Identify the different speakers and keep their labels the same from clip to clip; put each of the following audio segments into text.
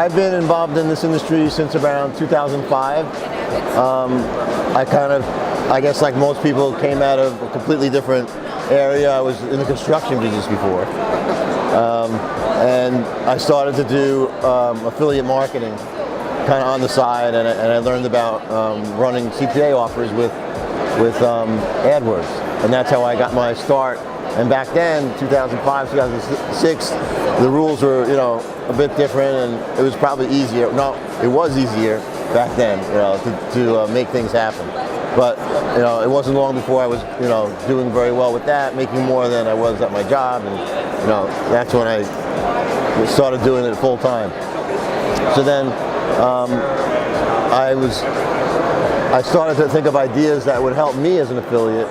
Speaker 1: I've been involved in this industry since around 2005. I guess like most people, came out of a completely different area. I was in the construction business before. And I started to do affiliate marketing kind of on the side, and I learned about running CPA offers with AdWords, and that's how I got my start. And back then, 2005, 2006, the rules were, a bit different, and it was probably easier. No, it was easier back then, to make things happen. But, it wasn't long before I was, doing very well with that, making more than I was at my job, and, that's when I started doing it full time. So then, I started to think of ideas that would help me as an affiliate,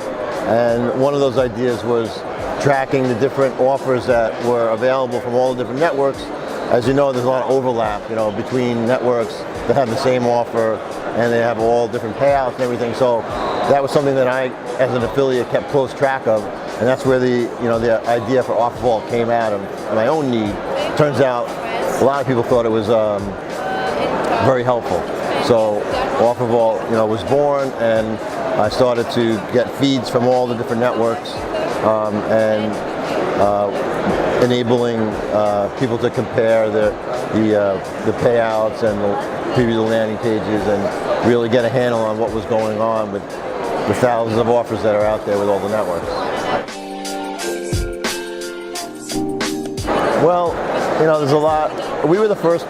Speaker 1: and one of those ideas was tracking the different offers that were available from all the different networks. As you know, there's a lot of overlap, between networks that have the same offer, and they have all different payouts and everything. So that was something that I, as an affiliate, kept close track of, and that's where the idea for OfferVault came out of my own need. Turns out, a lot of people thought it was very helpful. So OfferVault, was born, and I started to get feeds from all the different networks, and enabling people to compare the payouts and the preview landing pages, and really get a handle on what was going on with the thousands of offers that are out there with all the networks. Well, there's a lot. We were the first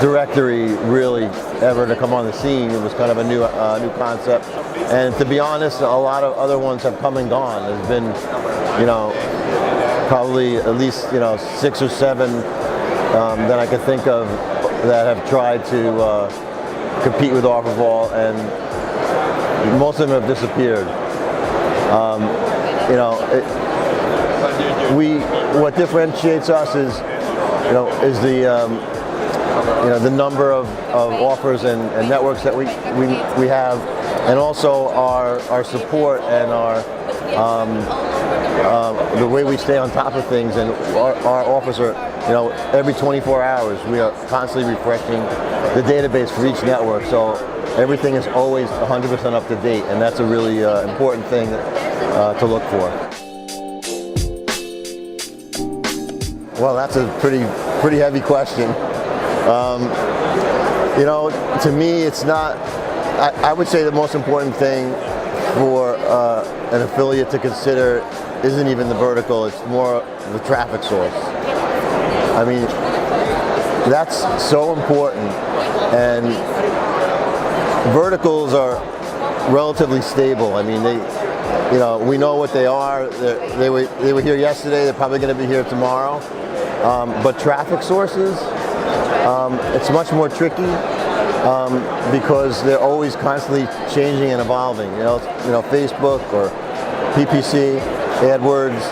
Speaker 1: directory really ever to come on the scene. It was kind of a new concept, and to be honest, a lot of other ones have come and gone. There's been, probably at least 6 or 7 that I could think of that have tried to compete with OfferVault, and most of them have disappeared. What differentiates us is the number of offers and networks that we have, and also our support and the way we stay on top of things. And our offers are, every 24 hours we are constantly refreshing the database for each network, so everything is always 100% up to date, and that's a really important thing to look for. Well, that's a pretty heavy question. To me, it's not. I would say the most important thing for an affiliate to consider isn't even the vertical. It's more the traffic source. I mean, that's so important. And verticals are relatively stable. I mean, we know what they are. They were here yesterday. They're probably going to be here tomorrow. But traffic sources, it's much more tricky because they're always constantly changing and evolving. Facebook or PPC, AdWords.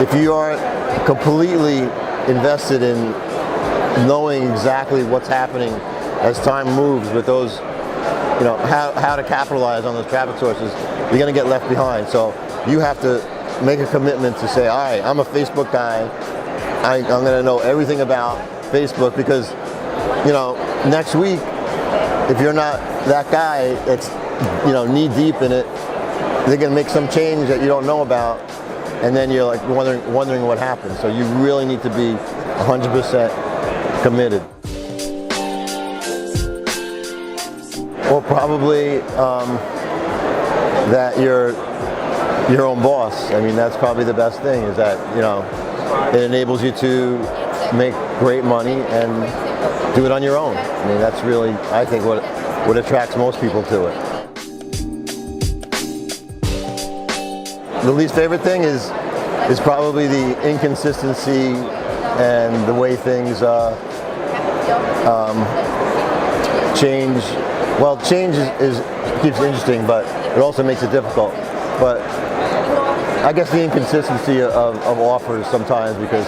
Speaker 1: If you aren't completely invested in knowing exactly what's happening as time moves with those, how to capitalize on those traffic sources, you're going to get left behind. So you have to make a commitment to say, all right, I'm a Facebook guy. I'm going to know everything about Facebook, because, next week, if you're not that guy that's, knee deep in it, they're going to make some change that you don't know about, and then you're like wondering what happened. So you really need to be 100% committed. Well, probably that you're your own boss. I mean, that's probably the best thing, is that, it enables you to make great money and do it on your own. I mean, that's really, I think, what attracts most people to it. The least favorite thing is probably the inconsistency and the way things change. Well, change keeps it interesting, but it also makes it difficult. But I guess the inconsistency of offers sometimes, because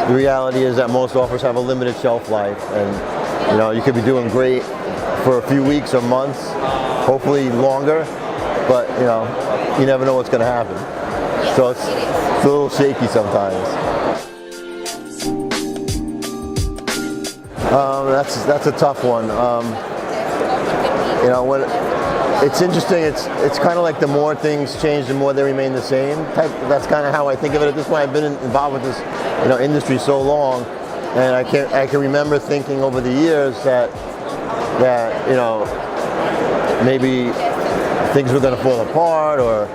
Speaker 1: the reality is that most offers have a limited shelf life, and you could be doing great for a few weeks or months, hopefully longer, but you never know what's going to happen. So it's a little shaky sometimes. That's a tough one. When it's interesting, it's kind of like the more things change, the more they remain the same. That's kind of how I think of it at this point. I've been involved with this industry so long, and I can remember thinking over the years that maybe things were going to fall apart, or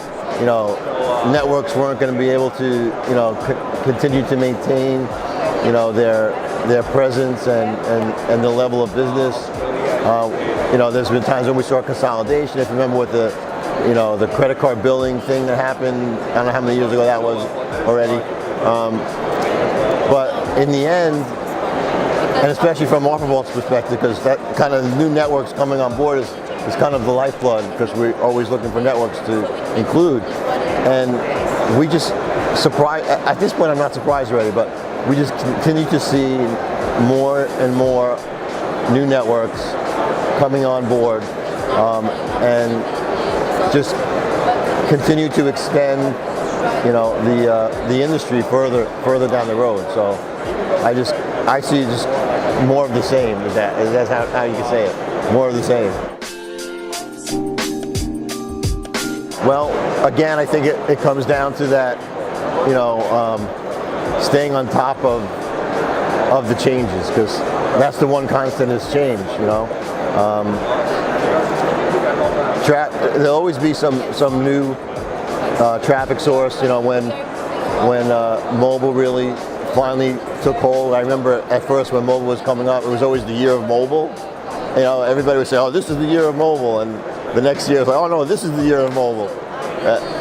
Speaker 1: networks weren't going to be able to continue to maintain their presence and the level of business. There's been times when we saw consolidation. If you remember with the credit card billing thing that happened, I don't know how many years ago that was already. But in the end, and especially from Offervault's perspective, because that kind of new networks coming on board is kind of the lifeblood, because we're always looking for networks to include. And we just at this point I'm not surprised already, but we just continue to see more and more new networks coming on board, and just continue to extend the industry further down the road. So I see just more of the same. That's how you can say it. More of the same. Well, again, I think it comes down to that, staying on top of the changes, because that's the one constant is change. There'll always be some new traffic source. When mobile really finally took hold. I remember at first when mobile was coming up, it was always the year of mobile. Everybody would say, "Oh, this is the year of mobile," and the next year it's like, "Oh no, this is the year of mobile."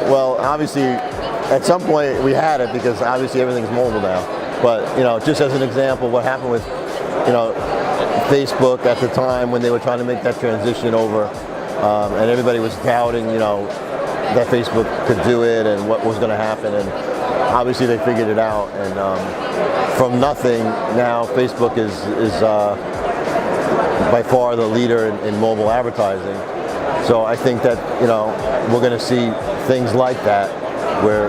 Speaker 1: Well, obviously, at some point we had it, because obviously everything's mobile now. But just as an example, what happened with Facebook at the time when they were trying to make that transition over, and everybody was doubting, that Facebook could do it and what was going to happen, and obviously they figured it out. And from nothing, now Facebook is by far the leader in mobile advertising. So I think that we're going to see things like that, where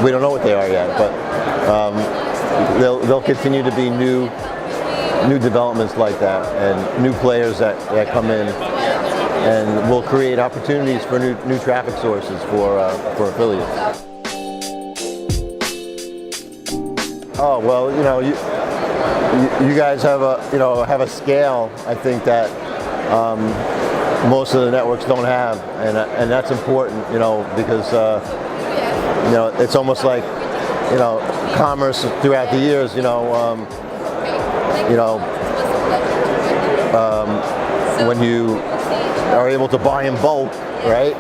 Speaker 1: we don't know what they are yet, but they'll continue to be new developments like that, and new players that come in, and will create opportunities for new traffic sources for affiliates. Oh well, you guys have a scale, I think, that most of the networks don't have, and that's important, because it's almost like commerce throughout the years, when you are able to buy in bulk, right,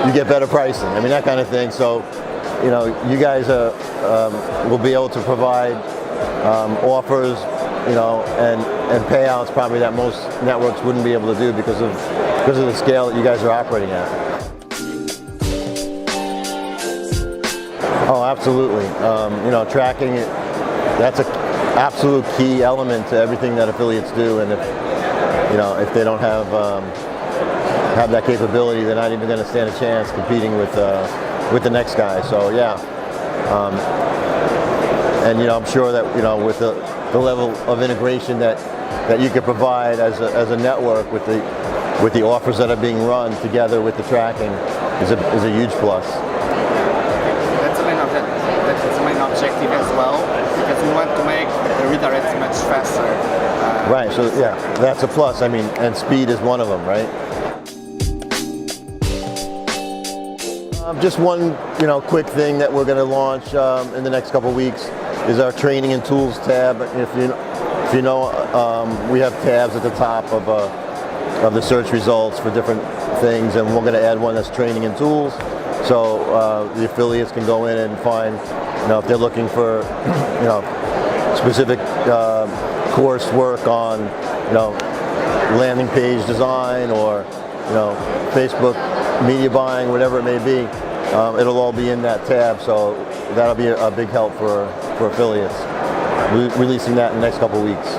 Speaker 1: you get better pricing. I mean, that kind of thing. So, you guys will be able to provide offers, and payouts probably that most networks wouldn't be able to do because of the scale that you guys are operating at. Oh, absolutely. Tracking, that's an absolute key element to everything that affiliates do, and if they don't have that capability, they're not even going to stand a chance competing with the next guy. So yeah, and I'm sure that with the level of integration that you could provide as a network with the offers that are being run together with the tracking is a huge plus.
Speaker 2: That's the main objective as well, because we want to make the redirects much faster.
Speaker 1: Right. So yeah, that's a plus. I mean, and speed is one of them, right? Just one, quick thing that we're going to launch in the next couple of weeks is our training and tools tab. If you know, we have tabs at the top of the search results for different things, and we're going to add one that's training and tools. So the affiliates can go in and find, if they're looking for, specific coursework on, landing page design, or, Facebook media buying, whatever it may be. It'll all be in that tab, so that'll be a big help for affiliates. Releasing that in the next couple of weeks.